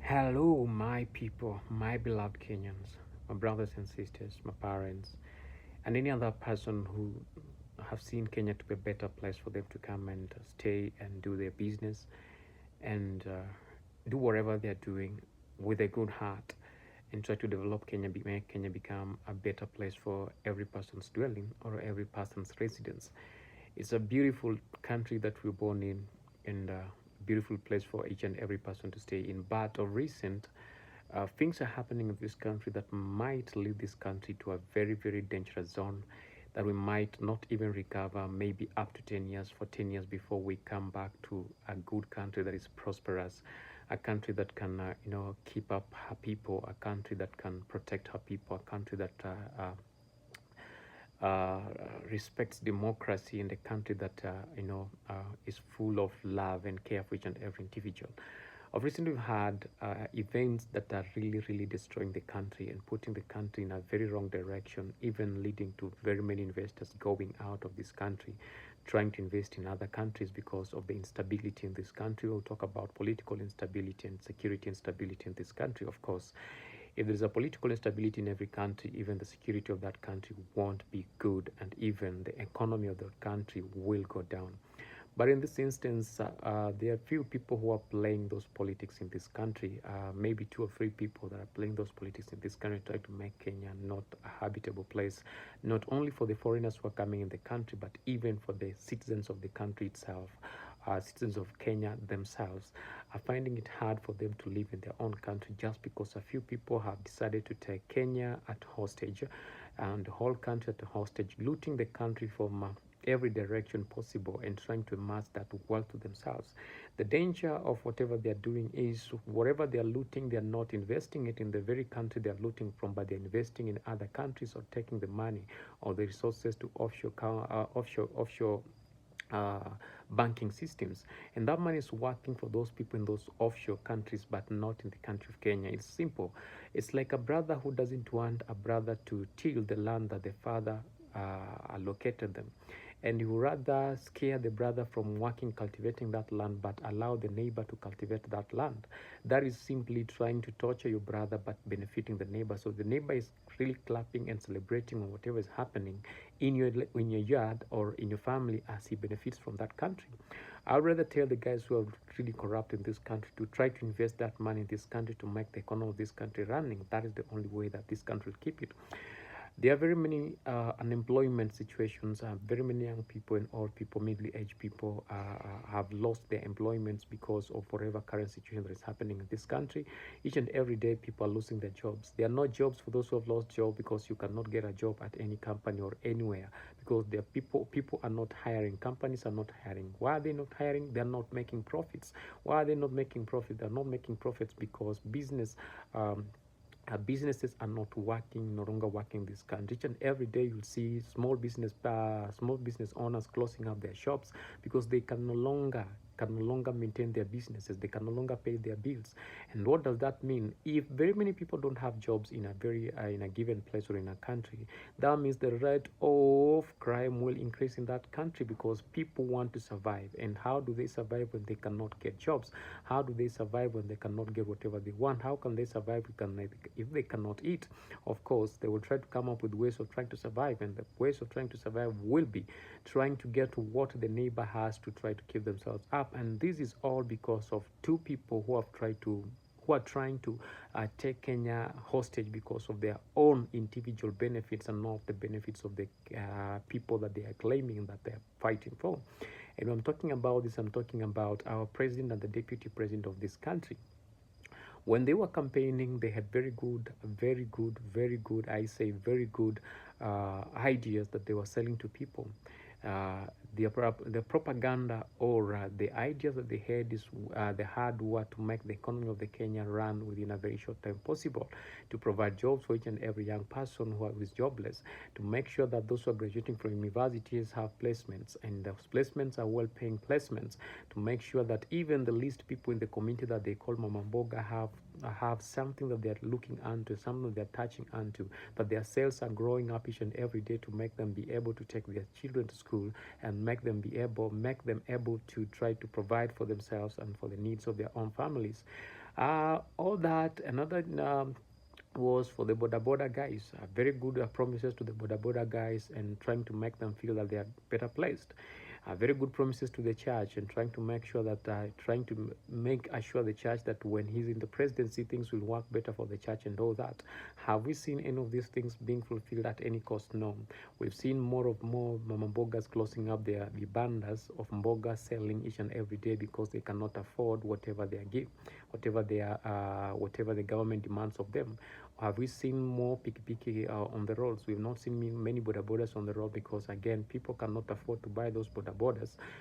Hello, my people, my beloved Kenyans, my brothers and sisters, my parents, and any other person who have seen Kenya to be a better place for them to come and stay and do their business and do whatever they're doing with a good heart and try to develop Kenya, make Kenya become a better place for every person's dwelling or every person's residence. It's a beautiful country that we're born in and a beautiful place for each and every person to stay in. But of recent, things are happening in this country that might lead this country to a very, very dangerous zone that we might not even recover maybe up to 10 years, for 10 years before we come back to a good country that is prosperous, a country that can, keep up her people, a country that can protect her people, a country that uh, respects democracy in the country that is full of love and care for each and every individual. Of recently, we've had events that are really, really destroying the country and putting the country in a very wrong direction, even leading to very many investors going out of this country, trying to invest in other countries because of the instability in this country. We'll talk about political instability and security instability in this country, of course. If there's a political instability in every country, even the security of that country won't be good, and even the economy of the country will go down. But in this instance, there are few people who are playing those politics in this country. Maybe two or three people that are playing those politics in this country, trying to make Kenya not a habitable place, not only for the foreigners who are coming in the country, but even for the citizens of the country itself. Citizens of Kenya themselves are finding it hard for them to live in their own country just because a few people have decided to take Kenya at hostage and the whole country at hostage, looting the country from every direction possible and trying to amass that wealth to themselves. The danger of whatever they're doing is whatever they're looting, they're not investing it in the very country they're looting from, but they're investing in other countries or taking the money or the resources to offshore uh, banking systems, and that money is working for those people in those offshore countries but not in the country of Kenya. It's simple. It's like a brother who doesn't want a brother to till the land that the father allocated them, and you rather scare the brother from working cultivating that land but allow the neighbor to cultivate that land. That is simply trying to torture your brother but benefiting the neighbor. So the neighbor is really clapping and celebrating on whatever is happening in your yard or in your family as he benefits from that country. I'd rather tell the guys who are really corrupt in this country to try to invest that money in this country to make the economy of this country running. That is the only way that this country will keep it. There are very many unemployment situations. Very many young people and old people, middle-aged people have lost their employments because of whatever current situation that is happening in this country. Each and every day, people are losing their jobs. There are no jobs for those who have lost jobs because you cannot get a job at any company or anywhere because there are people are not hiring. Companies are not hiring. Why are they not hiring? They are not making profits. Why are they not making profit? They are not making profits because businesses are not working, no longer working in this country. Each and every day you'll see small business owners closing up their shops because they can no longer maintain their businesses. They can no longer pay their bills. And what does that mean? If very many people don't have jobs in a given place or in a country, that means the rate of crime will increase in that country because people want to survive. And how do they survive when they cannot get jobs? How do they survive when they cannot get whatever they want? How can they survive if they cannot eat? Of course, they will try to come up with ways of trying to survive, and the ways of trying to survive will be trying to get to what the neighbor has to try to keep themselves up. And this is all because of two people who are trying to take Kenya hostage because of their own individual benefits and not the benefits of the people that they are claiming that they are fighting for. And when I'm talking about this, I'm talking about our president and the deputy president of this country. When they were campaigning, they had very good, I say very good ideas that they were selling to people. Uh, the propaganda or the ideas that they had were to make the economy of the Kenya run within a very short time possible, to provide jobs for each and every young person who is jobless, to make sure that those who are graduating from universities have placements, and those placements are well-paying placements, to make sure that even the least people in the community that they call Mama Mboga have something that they're looking onto, something they're touching onto, that their sales are growing up each and every day to make them be able to take their children to school and make them able to try to provide for themselves and for the needs of their own families. All that, another was for the border guys. Very good promises to the border guys and trying to make them feel that they are better placed. Very good promises to the church and trying to make sure that trying to make assure the church that when he's in the presidency things will work better for the church and all that. Have we seen any of these things being fulfilled at any cost? No. We've seen more mama mbogas closing up their bandas of mboga selling each and every day because they cannot afford whatever they are give, whatever the government demands of them. Have we seen more piki on the roads? We've not seen many boda on the road because again, people cannot afford to buy those boda.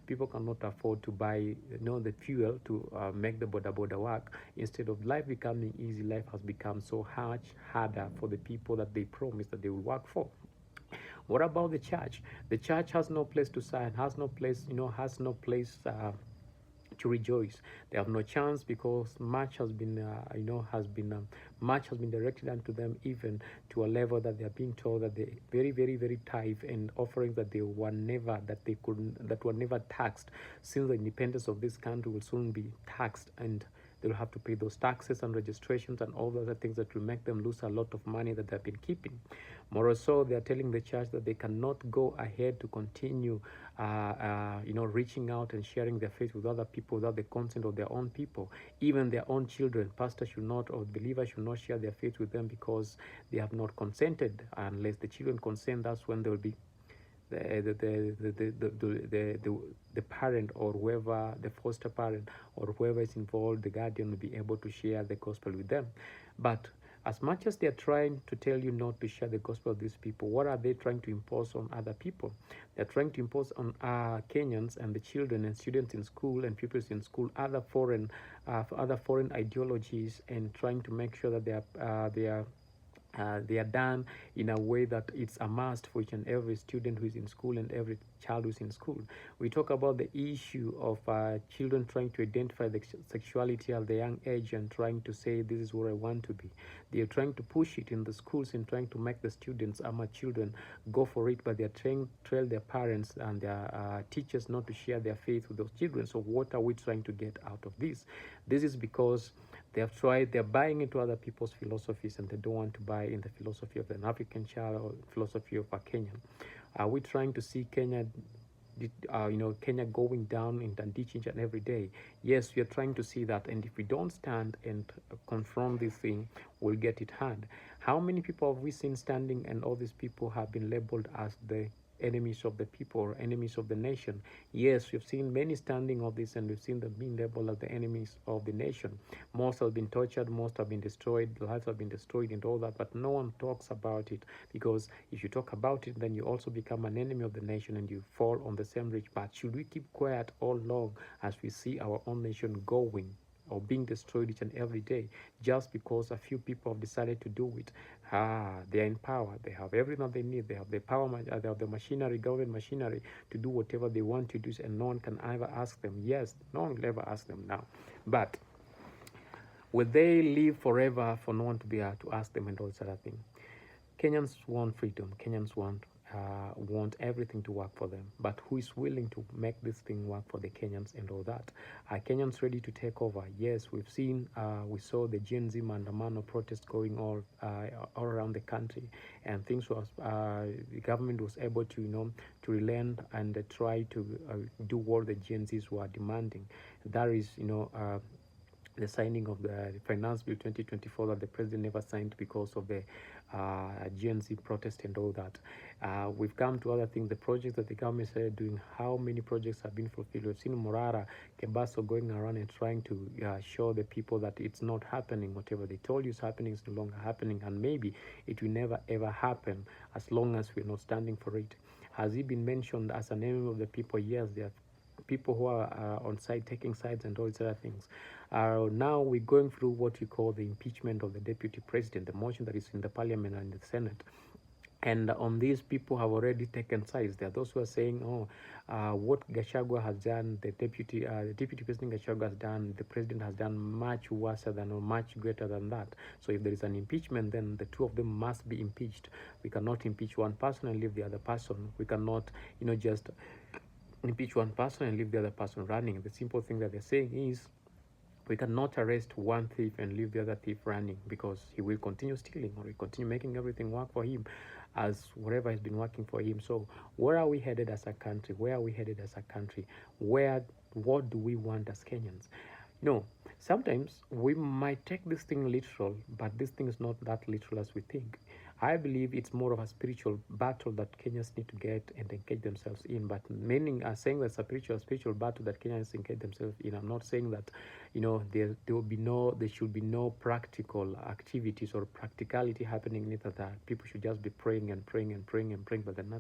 People cannot afford to buy, the fuel to make the boda work. Instead of life becoming easy, life has become so much harder for the people that they promised that they will work for. What about the church? The church has no place to sign, has no place, has no place to rejoice. They have no chance because much has been, much has been directed unto them, even to a level that they are being told that they very, very, very tithe and offerings that that were never taxed. Since the independence of this country will soon be taxed, and they will have to pay those taxes and registrations and all the other things that will make them lose a lot of money that they've been keeping. More so, they are telling the church that they cannot go ahead to continue, reaching out and sharing their faith with other people without the consent of their own people. Even their own children, pastors should not, or believers should not share their faith with them because they have not consented. Unless the children consent, that's when there will be the parent or whoever, the foster parent or whoever is involved, the guardian will be able to share the gospel with them. But as much as they are trying to tell you not to share the gospel of these people, what are they trying to impose on other people? They're trying to impose on Kenyans and the children and students in school and pupils in school other foreign ideologies, and trying to make sure that they are done in a way that it's a must for each and every student who is in school and every child who's in school. We talk about the issue of children trying to identify the sexuality at the young age and trying to say, this is what I want to be. They're trying to push it in the schools and trying to make the students, our children, go for it, but they're trying to tell their parents and their teachers not to share their faith with those children. So what are we trying to get out of this? This is because they're buying into other people's philosophies, and they don't want to buy in the philosophy of an African child or philosophy of a Kenyan. Are we trying to see Kenya going down in the ditch each and every day? Yes, we are trying to see that, and if we don't stand and confront this thing, we'll get it hard. How many people have we seen standing, and all these people have been labeled as the enemies of the people or enemies of the nation? Yes, we've seen many standing of this, and we've seen them being labeled as the enemies of the nation. Most have been tortured, most have been destroyed, lives have been destroyed and all that, but no one talks about it, because if you talk about it, then you also become an enemy of the nation and you fall on the same rich path. Should we keep quiet all along as we see our own nation going or being destroyed each and every day, just because a few people have decided to do it? They are in power, they have everything they need, they have the power, they have the machinery, government machinery, to do whatever they want to do, and no one can ever ask them. Yes, no one will ever ask them now, but will they live forever for no one to be able to ask them and all sort of thing? Kenyans want freedom. Kenyans want everything to work for them. But who is willing to make this thing work for the Kenyans and all that? Are Kenyans ready to take over? Yes, we saw the Gen Z Mandamano protest going all around the country, and things was the government was able to to relent and try to do what the Gen Zs were demanding. That is the signing of the Finance Bill 2024 that the president never signed because of the GNC protest and all that. We've come to other things, the projects that the government started doing. How many projects have been fulfilled? We've seen Morara, Kebaso going around and trying to show the people that it's not happening. Whatever they told you is happening is no longer happening, and maybe it will never ever happen as long as we're not standing for it. Has he been mentioned as an enemy of the people? Yes, there are people who are on side, taking sides and all these other things. Now we're going through what we call the impeachment of the deputy president, the motion that is in the parliament and the Senate. And on these, people have already taken sides. There are those who are saying, what Gachagua has done, the deputy president Gachagua has done, the president has done much worse than or much greater than that. So if there is an impeachment, then the two of them must be impeached. We cannot impeach one person and leave the other person. We cannot, just impeach one person and leave the other person running. The simple thing that they're saying is, We cannot arrest one thief and leave the other thief running, because he will continue stealing, or he continue making everything work for him as whatever has been working for him. So where are we headed as a country? Where are we headed as a country? What do we want as Kenyans? No, sometimes we might take this thing literal, but this thing is not that literal as we think. I believe it's more of a spiritual battle that Kenyans need to get and engage themselves in. But meaning, saying that's a spiritual battle that Kenyans engage themselves in. I'm not saying that, there should be no practical activities or practicality happening. Neither that people should just be praying and praying and praying and praying, but then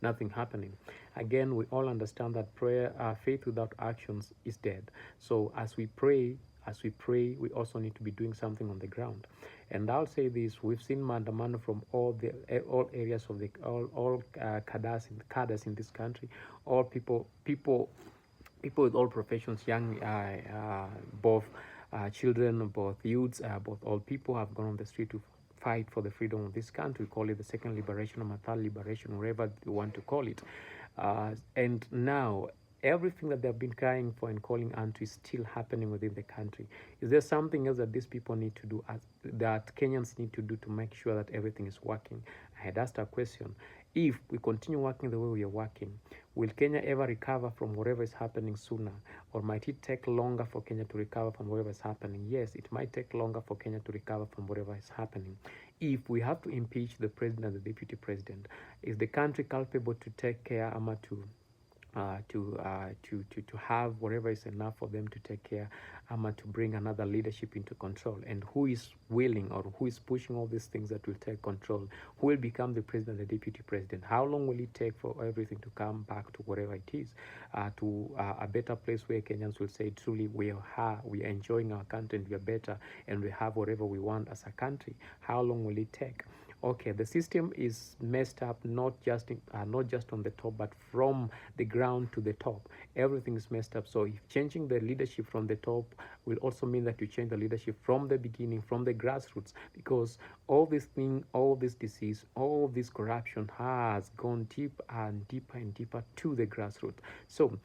nothing happening. Again, we all understand that prayer, faith without actions is dead. So as we pray, we also need to be doing something on the ground. And I'll say this: we've seen mandamano from all areas of the all cadres in this country, all people with all professions, young, both children, both youths, both all people have gone on the street to fight for the freedom of this country. We call it the second liberation or third liberation, whatever you want to call it. And now everything that they've been crying for and calling unto is still happening within the country. Is there something else that these people need to do, that Kenyans need to do, to make sure that everything is working? I had asked a question: if we continue working the way we are working, will Kenya ever recover from whatever is happening sooner? Or might it take longer for Kenya to recover from whatever is happening? Yes, it might take longer for Kenya to recover from whatever is happening. If we have to impeach the president and the deputy president, is the country capable to take care, to have whatever is enough for them to take care, to bring another leadership into control? And who is willing, or who is pushing all these things that will take control? Who will become the president, the deputy president? How long will it take for everything to come back to whatever it is, to a better place where Kenyans will say, truly, we are enjoying our country and we are better and we have whatever we want as a country? How long will it take? Okay, the system is messed up, not just on the top, but from the ground to the top. Everything is messed up. So if changing the leadership from the top will also mean that you change the leadership from the beginning, from the grassroots, because all this thing, all this disease, all this corruption has gone deeper and deeper and deeper to the grassroots. So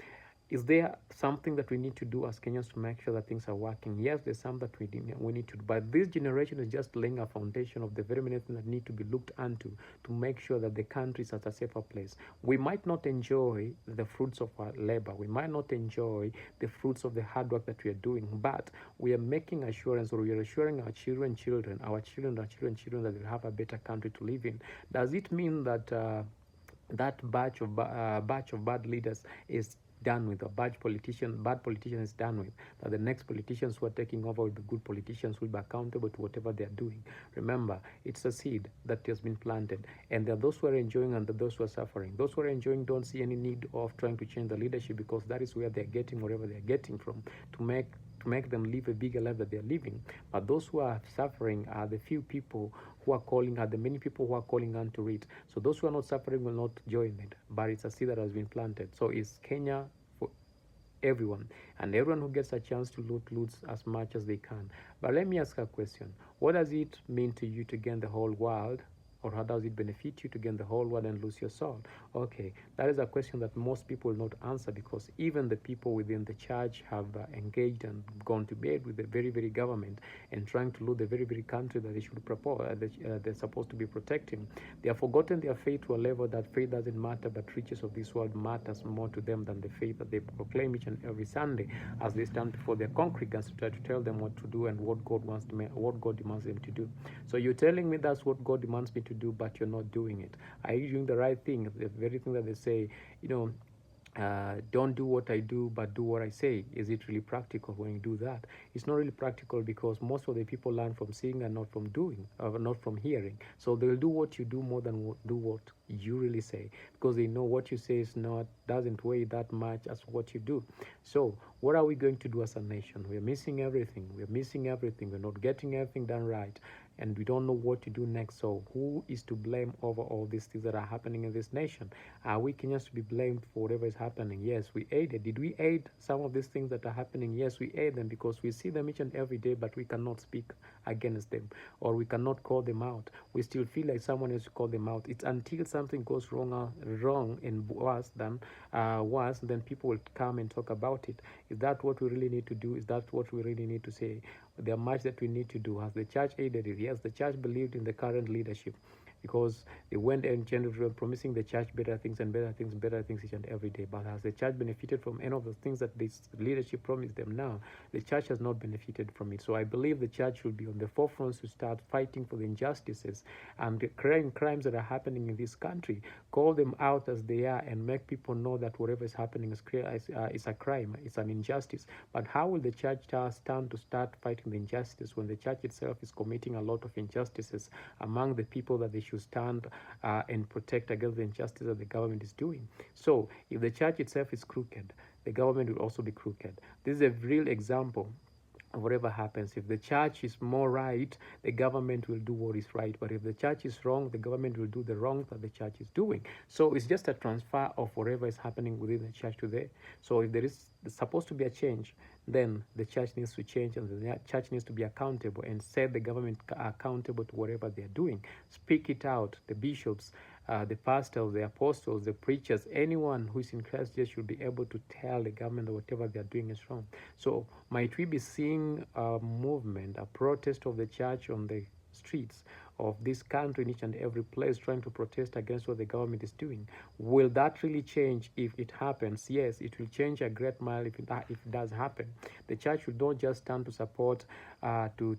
is there something that we need to do as Kenyans to make sure that things are working? Yes, there's some that we need to do. But this generation is just laying a foundation of the very many things that need to be looked into to make sure that the country is at a safer place. We might not enjoy the fruits of our labor. We might not enjoy the fruits of the hard work that we are doing, but we are making assurance, or we are assuring our children, that they'll have a better country to live in. Does it mean that that batch of bad leaders is done with, or bad politician is done with, that the next politicians who are taking over with the good politicians will be accountable to whatever they are doing? Remember, it's a seed that has been planted, and there are those who are enjoying and those who are suffering. Those who are enjoying don't see any need of trying to change the leadership, because that is where they're getting whatever they're getting from, to make them live a bigger life that they're living. But those who are suffering are the few people who are calling, are the many people who are calling unto it. So those who are not suffering will not join it, but it's a seed that has been planted. So it's Kenya for everyone, and everyone who gets a chance to loot as much as they can. But let me ask a question: what does it mean to you to gain the whole world, or how does it benefit you to gain the whole world and lose your soul? Okay, that is a question that most people will not answer, because even the people within the church have engaged and gone to bed with the very, very government and trying to loot the very, very country that they should they're supposed to be protecting. They have forgotten their faith to a level that faith doesn't matter, but riches of this world matters more to them than the faith that they proclaim each and every Sunday as they stand before their congregants to try to tell them what to do and what God demands them to do. So you're telling me that's what God demands me to do, but you're not doing it. Are you doing the right thing? The very thing that they say, don't do what I do, but do what I say. Is it really practical when you do that? It's not really practical, because most of the people learn from seeing and not from doing, or not from hearing. So they'll do what you do more than do what you really say, because they know what you say doesn't weigh that much as what you do. So what are we going to do as a nation? We're missing everything. We're not getting everything done right, and we don't know what to do next. So who is to blame over all these things that are happening in this nation? Are we Kenyans to be blamed for whatever is happening? Yes, we aided. Did we aid some of these things that are happening? Yes, we aid them, because we see them each and every day, but we cannot speak against them, or we cannot call them out. We still feel like someone has to call them out. It's until something goes wrong and worse, then people will come and talk about it. Is that what we really need to do? Is that what we really need to say? There are much that we need to do. Has the church aided it? Yes, the church believed in the current leadership, because they went and generally promising the church better things and better things, better things each and every day. But has the church benefited from any of the things that this leadership promised them now? The church has not benefited from it. So I believe the church should be on the forefront to start fighting for the injustices and the crimes that are happening in this country. Call them out as they are and make people know that whatever is happening is a crime, it's an injustice. But how will the church stand to start fighting the injustice when the church itself is committing a lot of injustices among the people that they should stand and protect against the injustice that the government is doing? So if the church itself is crooked, the government will also be crooked. This is a real example. Whatever happens, if the church is more right, the government will do what is right. But if the church is wrong, the government will do the wrong that the church is doing. So it's just a transfer of whatever is happening within the church today. So if there is supposed to be a change, then the church needs to change, and the church needs to be accountable and set the government accountable to whatever they are doing. Speak it out. The bishops, the pastors, the apostles, the preachers, anyone who is in Christ Jesus should be able to tell the government that whatever they are doing is wrong. So might we be seeing a movement, a protest of the church on the streets of this country in each and every place trying to protest against what the government is doing? Will that really change if it happens? Yes, it will change a great mile if it does happen. The church should not just stand to support, to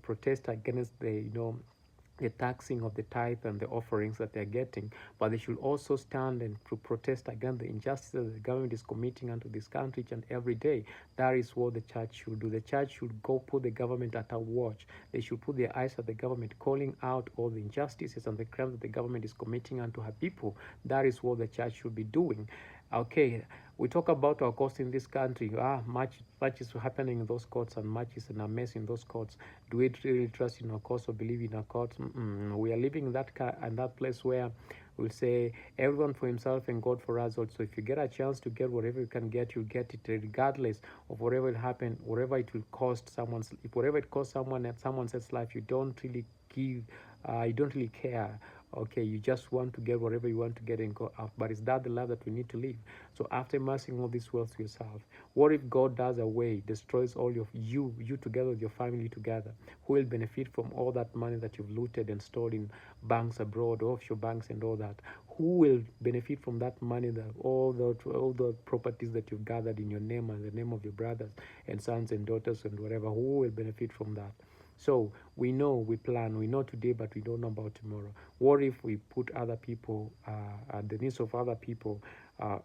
protest against the taxing of the tithe and the offerings that they're getting, but they should also stand and to protest against the injustices that the government is committing unto this country each and every day. That is what the church should do. The church should go put the government at a watch. They should put their eyes at the government, calling out all the injustices and the crimes that the government is committing unto her people. That is what the church should be doing. Okay, we talk about our courts in this country. Much is happening in those courts, and much is in a mess in those courts. Do we really trust in our courts or believe in our courts? We are living in that place where we'll say everyone for himself and God for us also. If you get a chance to get whatever you can get, you get it regardless of whatever will happen, whatever it will cost someone's. If whatever it costs someone and someone else's life, you don't really give. You don't really care. Okay, you just want to get whatever you want to get and go out. But is that the life that we need to live? So after amassing all this wealth yourself, what if God does away, destroys all of you together with your family together? Who will benefit from all that money that you've looted and stored in banks abroad, offshore banks and all that? Who will benefit from that money, all the properties that you've gathered in your name and the name of your brothers and sons and daughters and whatever? Who will benefit from that? So we know, we plan, we know today, but we don't know about tomorrow. What if we put other people, the needs of other people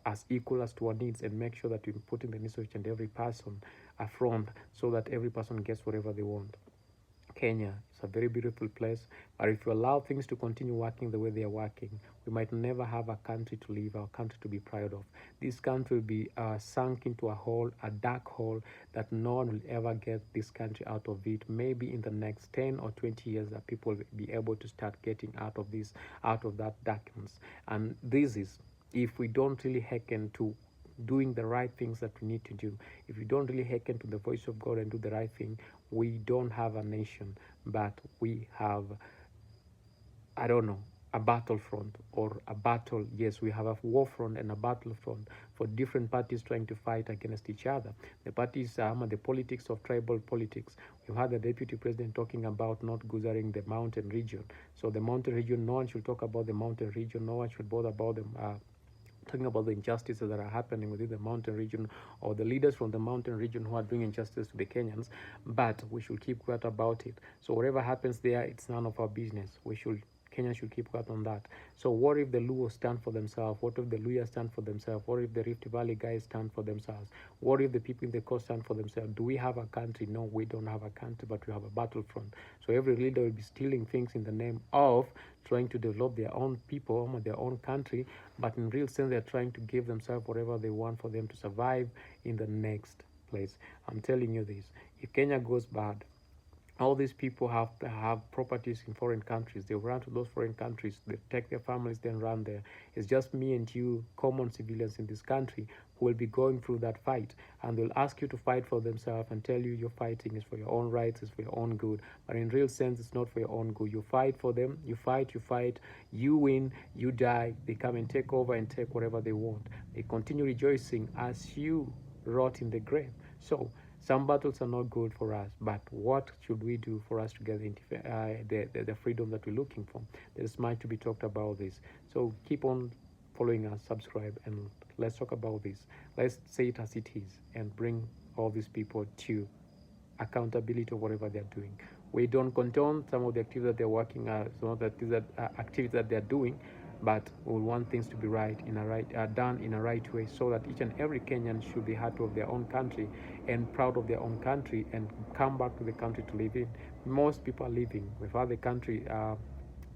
as equal as to our needs, and make sure that we're putting the needs of each and every person front so that every person gets whatever they want? Kenya is a very beautiful place, but if you allow things to continue working the way they are working, we might never have a country to live, our country to be proud of. This country will be sunk into a hole, a dark hole, that no one will ever get this country out of it. Maybe in the next 10 or 20 years that people will be able to start getting out of that darkness. And this is if we don't really hearken to doing the right things that we need to do. If we don't really hearken to the voice of God and do the right thing, we don't have a nation, but we have, I don't know, a battlefront or a battle. Yes, we have a war front and a battlefront for different parties trying to fight against each other. The parties, the politics of tribal politics. We've had the deputy president talking about not guzzling the mountain region. So the mountain region, no one should talk about the mountain region. No one should bother about them. Talking about the injustices that are happening within the mountain region, or the leaders from the mountain region who are doing injustice to the Kenyans, but we should keep quiet about it. So whatever happens there, it's none of our business. Kenya should keep quiet on that. So what if the Luo stand for themselves? What if the Luya stand for themselves? What if the Rift Valley guys stand for themselves? What if the people in the coast stand for themselves? Do we have a country? No, we don't have a country, but we have a battlefront. So every leader will be stealing things in the name of trying to develop their own people, their own country, but in real sense, they're trying to give themselves whatever they want for them to survive in the next place. I'm telling you this. If Kenya goes bad, All these people have properties in foreign countries. They run to those foreign countries. They take their families, then run there. It's just me and you, common civilians in this country, who will be going through that fight, and they'll ask you to fight for themselves and tell you you're fighting is for your own rights, it's for your own good. But in real sense, it's not for your own good. You fight for them. You fight. You win. You die. They come and take over and take whatever they want. They continue rejoicing as you rot in the grave. So some battles are not good for us, but what should we do for us to get the freedom that we're looking for? There's much to be talked about this. So keep on following us, subscribe, and let's talk about this. Let's say it as it is and bring all these people to accountability of whatever they're doing. We don't condone some of the activities that they're working at, some of the activities that they're doing, but we want things to be done in a right way, so that each and every Kenyan should be happy of their own country and proud of their own country and come back to the country to live in. Most people are living without the country.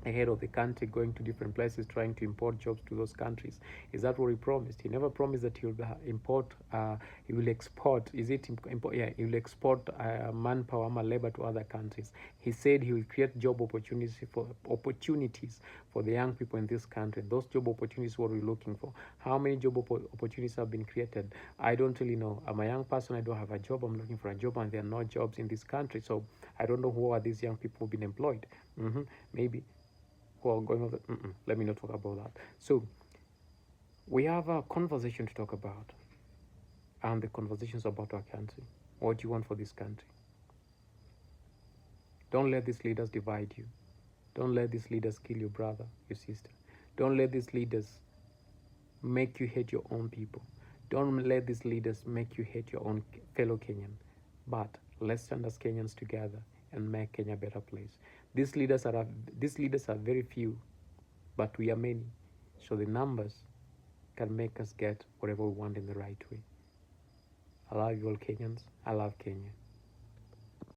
Ahead of the country, going to different places, trying to import jobs to those countries. Is that what he promised? He never promised that he will he will export. Is it import? Yeah, he will export manpower, labor to other countries. He said he will create job opportunities for the young people in this country. Those job opportunities, what we're looking for. How many job opportunities have been created? I don't really know. I'm a young person. I don't have a job. I'm looking for a job, and there are no jobs in this country. So I don't know who are these young people who've been employed. Maybe. Well, going over, let me not talk about that. So we have a conversation to talk about, and the conversation is about our country. What do you want for this country? Don't let these leaders divide you. Don't let these leaders kill your brother, your sister. Don't let these leaders make you hate your own people. Don't let these leaders make you hate your own fellow Kenyan. But let's stand as Kenyans together and make Kenya a better place. These leaders are very few, but we are many. So the numbers can make us get whatever we want in the right way. I love you all Kenyans. I love Kenya.